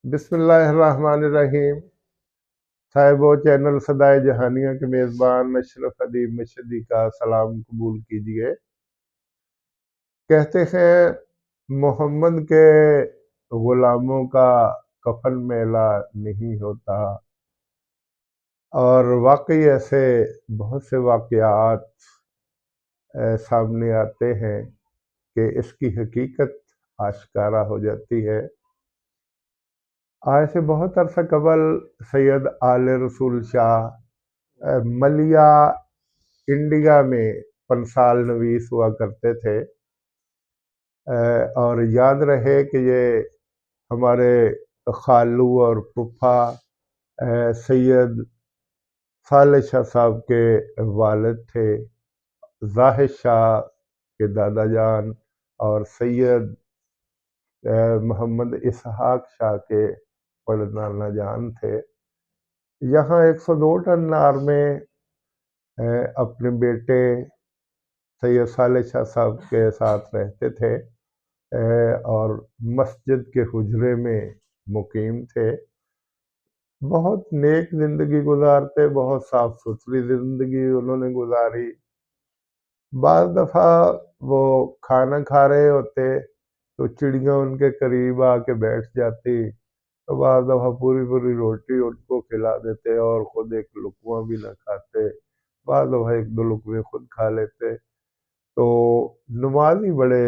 बिस्मिल्लाहिर्रहमानिर्रहीम। साहिबो चैनल सदाए जहानिया के मेज़बान अशरफ अदीब मशहदी का सलाम कबूल कीजिए। कहते हैं मोहम्मद के ग़ुलामों का कफन मेला नहीं होता, और वाकई ऐसे बहुत से वाक़यात सामने आते हैं कि इसकी हकीकत आश्कारा हो जाती है। आज से बहुत अरसा कबल सैयद आले रसूल शाह मलिया इंडिया में पंसाल नवीस हुआ करते थे। और याद रहे कि ये हमारे खालू और फूफा सैयद साले शाह साहब के वालिद थे, जाहिद शाह के दादा जान और सैयद मोहम्मद इसहाक शाह के परनाना जान थे। यहाँ 102 टन नार में अपने बेटे सैयद साले शाह साहब के साथ रहते थे और मस्जिद के हुजरे में मुकीम थे। बहुत नेक ज़िंदगी गुजारते, बहुत साफ सुथरी ज़िंदगी उन्होंने गुजारी। बाज़ दफ़ा वो खाना खा रहे होते तो चिड़ियाँ उनके करीब आके बैठ जाती, तो बाज़ दफ़ा पूरी पूरी रोटी उनको खिला देते और ख़ुद एक लुक़मा भी न खाते। बाज़ दफ़ा एक दो लुक़मे खुद खा लेते। तो नमाज़ी बड़े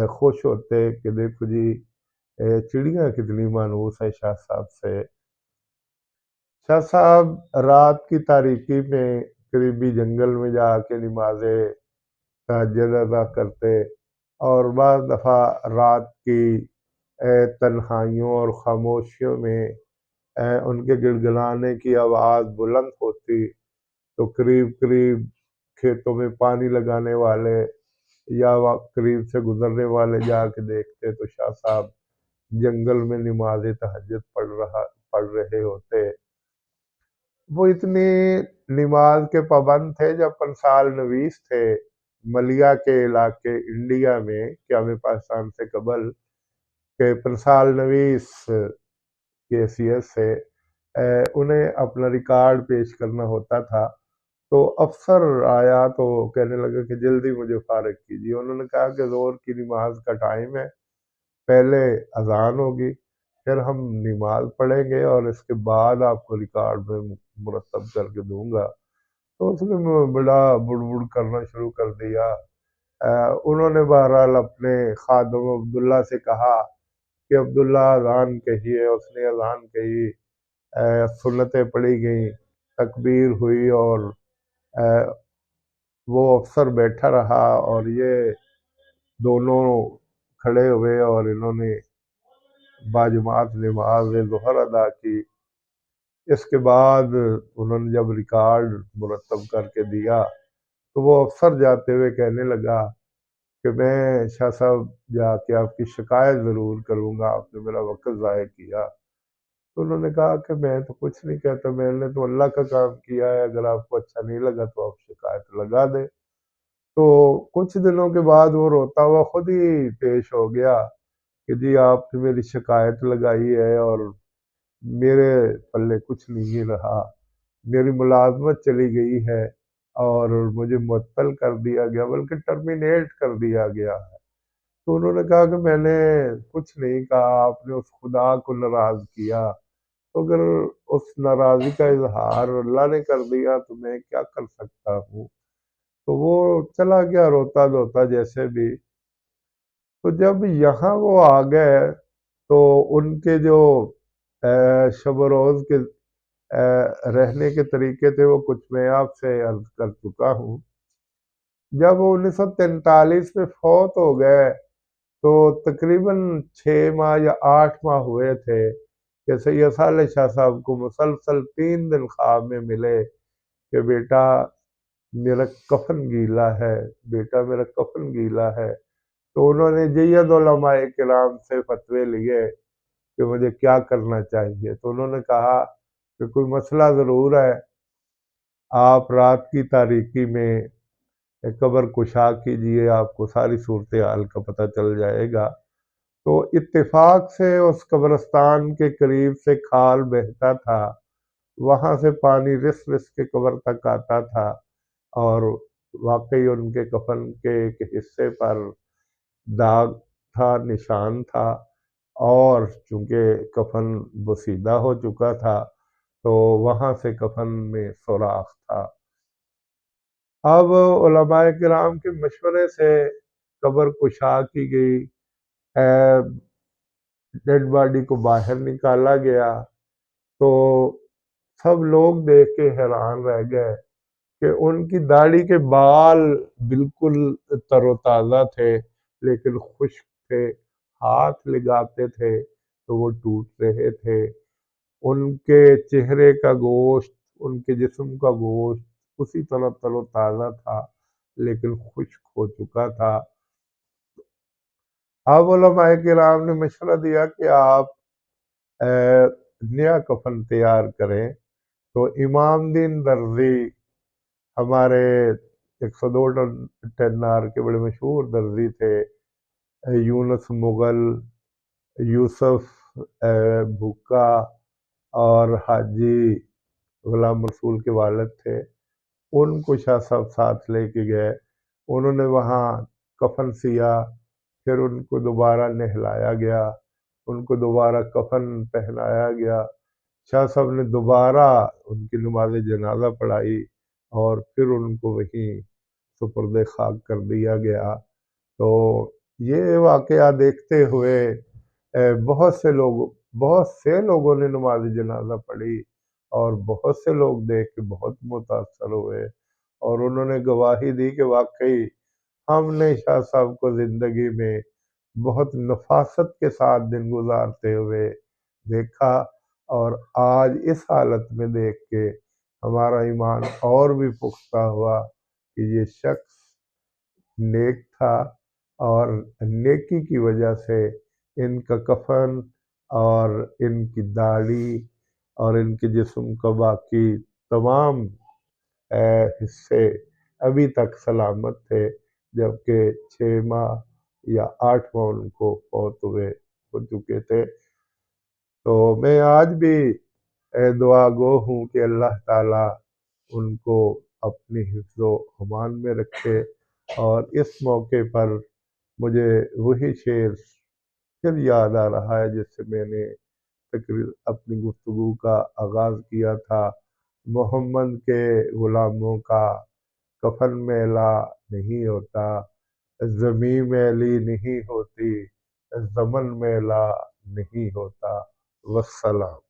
खुश होते कि देखो जी चिड़ियाँ कितनी मानूस है शाह साहब से। शाह साहब रात की तारीकी में करीबी जंगल में जाके नमाज़े तहज्जुद अदा करते, और बाज़ दफ़ा रात की तन्हाइयों और ख़ामोशियों में उनके गिड़गिड़ाने की आवाज़ बुलंद होती, तो करीब करीब खेतों में पानी लगाने वाले या करीब से गुजरने वाले जाके देखते तो शाह साहब जंगल में नमाज़ तहज्जुद पढ़ रहे होते। वो इतने नमाज के पाबंद थे, जब पंसाल नवीस थे मलिया के इलाके इंडिया में क़याम पाकिस्तान से कबल के पंसाल नवीस की हैसियत से उन्हें अपना रिकॉर्ड पेश करना होता था। तो अफसर आया तो कहने लगा कि जल्दी मुझे फारिग कीजिए। उन्होंने कहा कि ज़ोहर की नमाज का टाइम है, पहले अजान होगी, फिर हम नमाज पढ़ेंगे और इसके बाद आपको रिकॉर्ड में मुरतब करके दूंगा। तो उसने बड़ा बुड़बुड़ करना शुरू कर दिया। उन्होंने बहरहाल अपने खादम अब्दुल्ला से कहा कि अब्दुल्ला अजान कहिए। उसने अजान कही, सुन्नतें पढ़ी गई, तकबीर हुई और वो अफसर बैठा रहा और ये दोनों खड़े हुए और इन्होंने बाजमात नमाज ज़ोहर अदा की। इसके बाद उन्होंने जब रिकॉर्ड मुरतब करके दिया तो वो अफसर जाते हुए कहने लगा कि मैं शाह साहब जाके आपकी शिकायत ज़रूर करूँगा, आपने मेरा वक्त ज़ाय किया। तो उन्होंने कहा कि मैं तो कुछ नहीं कहता, मैंने तो अल्लाह का काम किया है, अगर आपको अच्छा नहीं लगा तो आप शिकायत लगा दें। तो कुछ दिनों के बाद वो रोता हुआ खुद ही पेश हो गया कि जी आपने मेरी शिकायत लगाई है और मेरे पल्ले कुछ नहीं रहा, मेरी मुलाजमत चली गई है और मुझे मुअत्तल कर दिया गया, बल्कि टर्मिनेट कर दिया गया है। तो उन्होंने कहा कि मैंने कुछ नहीं कहा, आपने उस खुदा को नाराज़ किया, तो अगर उस नाराज़गी का इजहार अल्लाह ने कर दिया तो मैं क्या कर सकता हूँ। तो वो चला गया रोता धोता जैसे भी। तो जब यहाँ वो आ गए तो उनके जो शब रोज़ के रहने के तरीके थे वो कुछ मैं आपसे अर्ज कर चुका हूँ। जब वो 1943 में फौत हो गए तो तकरीबन 6 माह या 8 माह हुए थे कि सैयद साले शाह साहब को मुसलसल 3 दिन ख्वाब में मिले कि बेटा मेरा कफन गीला है, बेटा मेरा कफन गीला है। तो उन्होंने जय्यद उलमाए किराम से फतवे लिए कि मुझे क्या करना चाहिए। तो उन्होंने कहा कि कोई मसला ज़रूर है, आप रात की तारीकी में कब्र कुशा कीजिए, आपको सारी सूरत हाल का पता चल जाएगा। تو اتفاق سے اس قبرستان کے قریب سے کھال بہتا تھا، وہاں سے پانی رس رس کے قبر تک آتا تھا، اور واقعی ان کے کفن کے ایک حصے پر داغ تھا، نشان تھا، اور چونکہ کفن بسیدہ ہو چکا تھا تو وہاں سے کفن میں سوراخ تھا۔ اب علماء کرام کے مشورے سے قبر کشا کی گئی، ڈیڈ باڈی کو باہر نکالا گیا، تو سب لوگ دیکھ کے حیران رہ گئے کہ ان کی داڑھی کے بال بالکل تر و تازہ تھے لیکن خشک تھے، ہاتھ لگاتے تھے تو وہ ٹوٹ رہے تھے، ان کے چہرے کا گوشت، ان کے جسم کا گوشت اسی طرح تر و تازہ تھا لیکن خشک ہو چکا تھا۔ اب علماء کرام نے مشورہ دیا کہ آپ نیا کفن تیار کریں، تو امام دین درزی، ہمارے 102 ٹنار کے بڑے مشہور درزی تھے، یونس مغل، یوسف بھکا اور حاجی غلام رسول کے والد تھے، ان کو شاہ صاحب ساتھ لے کے گئے، انہوں نے وہاں کفن سیا، پھر ان کو دوبارہ نہلایا گیا، ان کو دوبارہ کفن پہنایا گیا، شاہ صاحب نے دوبارہ ان کی نماز جنازہ پڑھائی اور پھر ان کو وہیں سپرد خاک کر دیا گیا۔ تو یہ واقعہ دیکھتے ہوئے بہت سے لوگوں نے نماز جنازہ پڑھی، اور بہت سے لوگ دیکھ کے بہت متاثر ہوئے، اور انہوں نے گواہی دی کہ واقعی ہم نے شاہ صاحب کو زندگی میں بہت نفاست کے ساتھ دن گزارتے ہوئے دیکھا، اور آج اس حالت میں دیکھ کے ہمارا ایمان اور بھی پختہ ہوا کہ یہ شخص نیک تھا، اور نیکی کی وجہ سے ان کا کفن اور ان کی داڑھی اور ان کے جسم کا باقی تمام حصے ابھی تک سلامت تھے، جبکہ 6 ماہ یا 8 ماہ ان کو فوت ہو چکے تھے۔ تو میں آج بھی دعا گو ہوں کہ اللہ تعالیٰ ان کو اپنی حفظ و امان میں رکھے، اور اس موقع پر مجھے وہی شعر پھر یاد آ رہا ہے جس سے میں نے اپنی گفتگو کا آغاز کیا تھا: محمد کے غلاموں کا کفن میلا نہیں ہوتا، زمین میلی نہیں ہوتی، زمن میلا نہیں ہوتا۔ والسلام۔